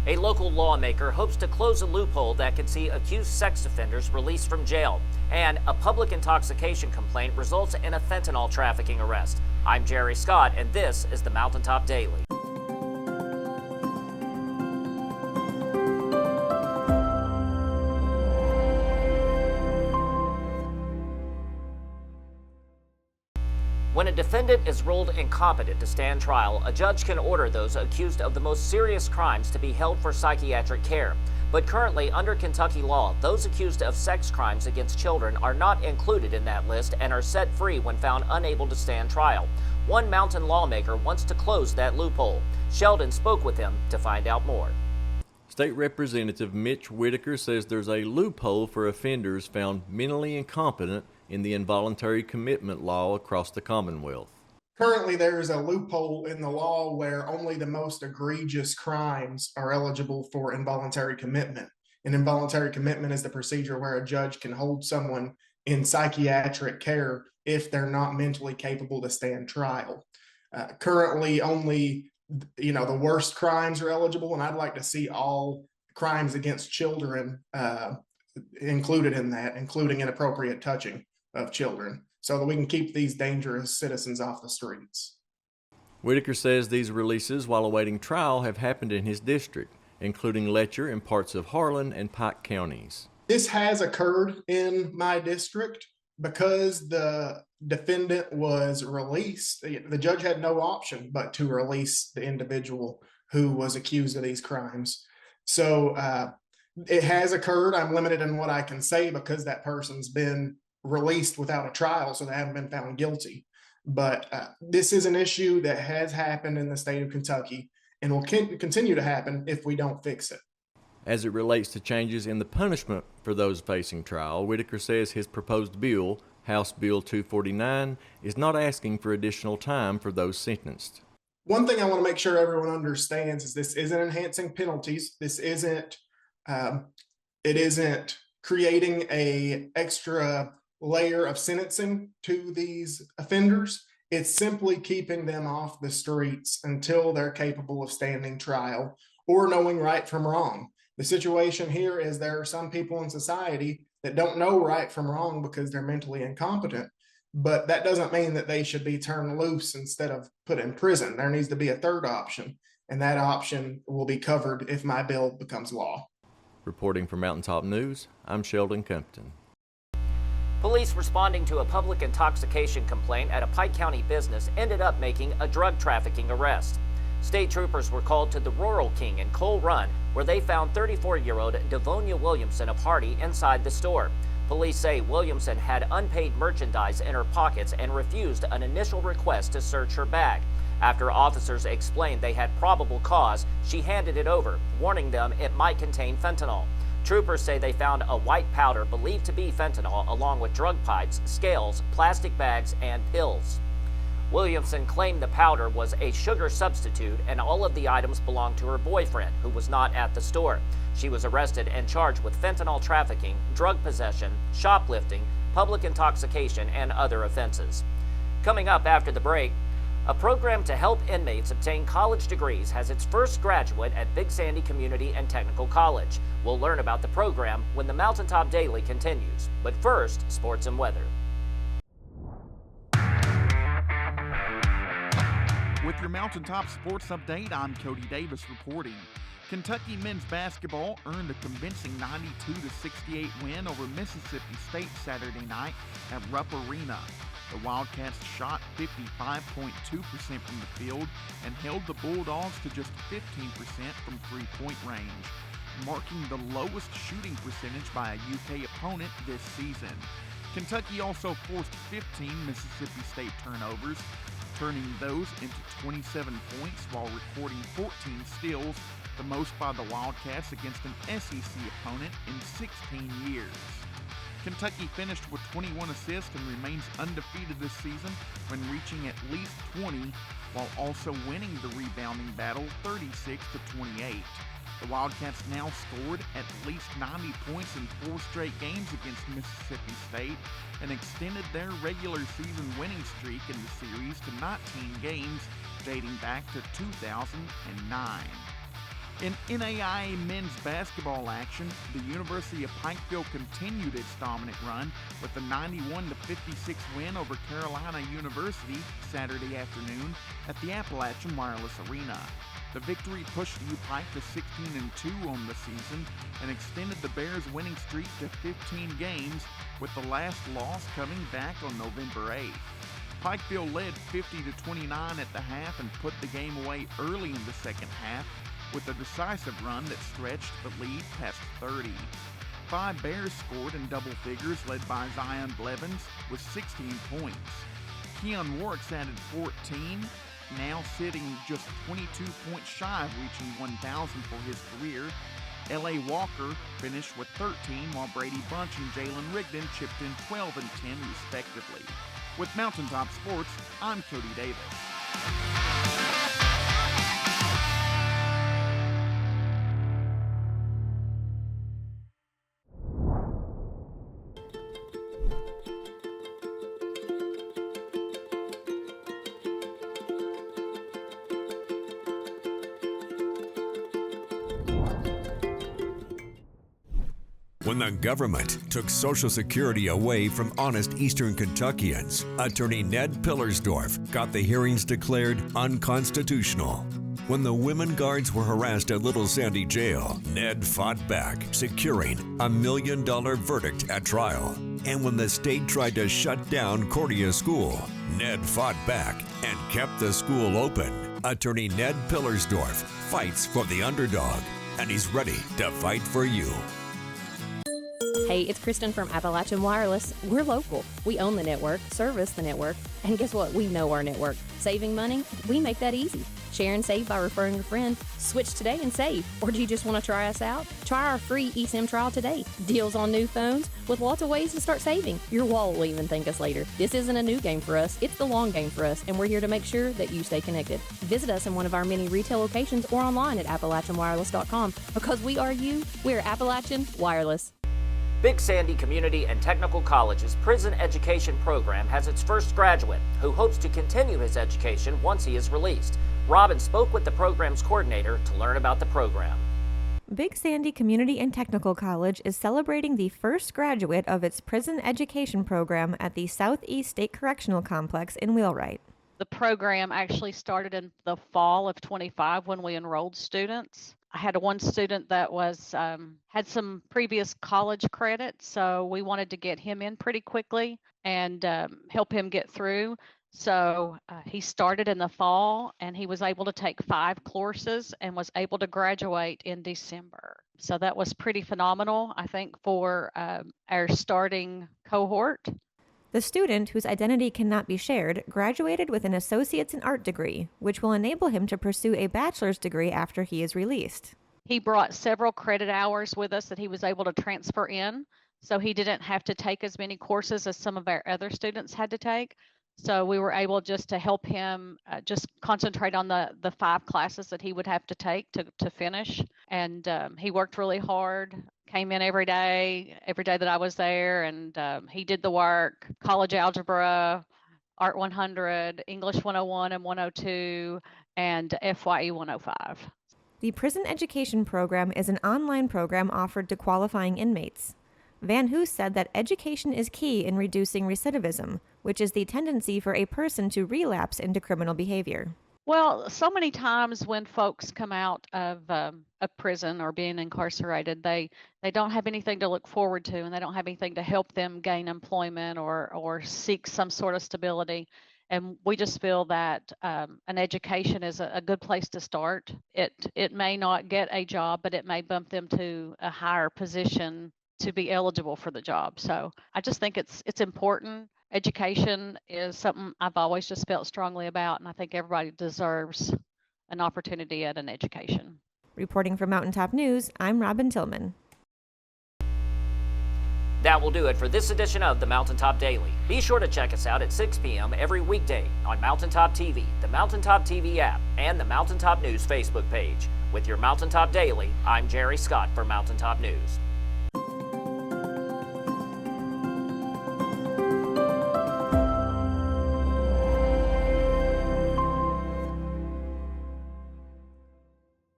A local lawmaker hopes to close a loophole that could see accused sex offenders released from jail. And a public intoxication complaint results in a fentanyl trafficking arrest. I'm Jerry Scott, and this is the Mountaintop Daily. When a defendant is ruled incompetent to stand trial, a judge can order those accused of the most serious crimes to be held for psychiatric care. But currently, under Kentucky law, those accused of sex crimes against children are not included in that list and are set free when found unable to stand trial. One mountain lawmaker wants to close that loophole. Sheldon spoke with him to find out more. State Representative Mitch Whitaker says there's a loophole for offenders found mentally incompetent in the involuntary commitment law across the Commonwealth. Currently, there is a loophole in the law where only the most egregious crimes are eligible for involuntary commitment. And involuntary commitment is the procedure where a judge can hold someone in psychiatric care if they're not mentally capable to stand trial. Currently, only the worst crimes are eligible, and I'd like to see all crimes against children included in that, including inappropriate touching of children, so that we can keep these dangerous citizens off the streets. Whitaker says these releases while awaiting trial have happened in his district, including Letcher and parts of Harlan and Pike counties. This has occurred in my district because the defendant was released. The judge had no option but to release the individual who was accused of these crimes. So it has occurred. I'm limited in what I can say because that person's been released without a trial, so they haven't been found guilty. But this is an issue that has happened in the state of Kentucky and will continue to happen if we don't fix it. As it relates to changes in the punishment for those facing trial, Whitaker says his proposed bill, House Bill 249, is not asking for additional time for those sentenced. One thing I want to make sure everyone understands is this isn't enhancing penalties. This isn't creating an extra layer of sentencing to these offenders. It's simply keeping them off the streets until they're capable of standing trial or knowing right from wrong. The situation here is there are some people in society that don't know right from wrong because they're mentally incompetent, but that doesn't mean that they should be turned loose instead of put in prison. There needs to be a third option, and that option will be covered if my bill becomes law. Reporting for Mountaintop News, I'm Sheldon Compton. Police responding to a public intoxication complaint at a Pike County business ended up making a drug trafficking arrest. State troopers were called to the Rural King in Coal Run, where they found 34-year-old Devonia Williamson of Hardy inside the store. Police say Williamson had unpaid merchandise in her pockets and refused an initial request to search her bag. After officers explained they had probable cause, she handed it over, warning them it might contain fentanyl. Troopers say they found a white powder believed to be fentanyl, along with drug pipes, scales, plastic bags, and pills. Williamson claimed the powder was a sugar substitute, and all of the items belonged to her boyfriend, who was not at the store. She was arrested and charged with fentanyl trafficking, drug possession, shoplifting, public intoxication, and other offenses. Coming up after the break, a program to help inmates obtain college degrees has its first graduate at Big Sandy Community and Technical College. We'll learn about the program when the Mountaintop Daily continues. But first, sports and weather. With your Mountaintop Sports Update, I'm Cody Davis reporting. Kentucky men's basketball earned a convincing 92-68 win over Mississippi State Saturday night at Rupp Arena. The Wildcats shot 55.2% from the field and held the Bulldogs to just 15% from three-point range, marking the lowest shooting percentage by a UK opponent this season. Kentucky also forced 15 Mississippi State turnovers, turning those into 27 points while recording 14 steals, the most by the Wildcats against an SEC opponent in 16 years. Kentucky finished with 21 assists and remains undefeated this season when reaching at least 20, while also winning the rebounding battle 36-28. The Wildcats now scored at least 90 points in 4 straight games against Mississippi State and extended their regular season winning streak in the series to 19 games dating back to 2009. In NAIA men's basketball action, the University of Pikeville continued its dominant run with a 91-56 win over Carolina University Saturday afternoon at the Appalachian Wireless Arena. The victory pushed U-Pike to 16-2 on the season and extended the Bears' winning streak to 15 games, with the last loss coming back on November 8th. Pikeville led 50-29 at the half and put the game away early in the second half, with a decisive run that stretched the lead past 30. 5 Bears scored in double figures, led by Zion Blevins with 16 points. Keon Warwick's added 14, now sitting just 22 points shy of reaching 1,000 for his career. L.A. Walker finished with 13, while Brady Bunch and Jalen Rigdon chipped in 12 and 10 respectively. With Mountaintop Sports, I'm Cody Davis. When the government took Social Security away from honest Eastern Kentuckians, Attorney Ned Pillersdorf got the hearings declared unconstitutional. When the women guards were harassed at Little Sandy Jail, Ned fought back, securing a $1 million verdict at trial. And when the state tried to shut down Cordia School, Ned fought back and kept the school open. Attorney Ned Pillersdorf fights for the underdog, and he's ready to fight for you. Hey, it's Kristen from Appalachian Wireless. We're local. We own the network, service the network, and guess what? We know our network. Saving money? We make that easy. Share and save by referring a friend. Switch today and save. Or do you just want to try us out? Try our free eSIM trial today. Deals on new phones with lots of ways to start saving. Your wallet will even thank us later. This isn't a new game for us. It's the long game for us, and we're here to make sure that you stay connected. Visit us in one of our many retail locations or online at AppalachianWireless.com. Because we are you, we're Appalachian Wireless. Big Sandy Community and Technical College's prison education program has its first graduate, who hopes to continue his education once he is released. Robin spoke with the program's coordinator to learn about the program. Big Sandy Community and Technical College is celebrating the first graduate of its prison education program at the Southeast State Correctional Complex in Wheelwright. The program actually started in the fall of 25 when we enrolled students. I had one student that was had some previous college credit, so we wanted to get him in pretty quickly and help him get through. So he started in the fall, and he was able to take 5 courses and was able to graduate in December. So that was pretty phenomenal, I think, for our starting cohort. The student, whose identity cannot be shared, graduated with an associate's in art degree, which will enable him to pursue a bachelor's degree after he is released. He brought several credit hours with us that he was able to transfer in, so he didn't have to take as many courses as some of our other students had to take. So we were able just to help him just concentrate on the 5 classes that he would have to take to finish. And he worked really hard, came in every day that I was there, and he did the work, college algebra, Art 100, English 101 and 102, and FYE 105. The prison education program is an online program offered to qualifying inmates. Van Hoos said that education is key in reducing recidivism, which is the tendency for a person to relapse into criminal behavior. Well, so many times when folks come out of prison or being incarcerated, they don't have anything to look forward to, and they don't have anything to help them gain employment or seek some sort of stability. And we just feel that an education is a good place to start. It may not get a job, but it may bump them to a higher position to be eligible for the job. So I just think it's important. Education is something I've always just felt strongly about, and I think everybody deserves an opportunity at an education. Reporting for Mountaintop News, I'm Robin Tillman. That will do it for this edition of the Mountaintop Daily. Be sure to check us out at 6 p.m. every weekday on Mountaintop TV, the Mountaintop TV app, and the Mountaintop News Facebook page. With your Mountaintop Daily, I'm Jerry Scott for Mountaintop News.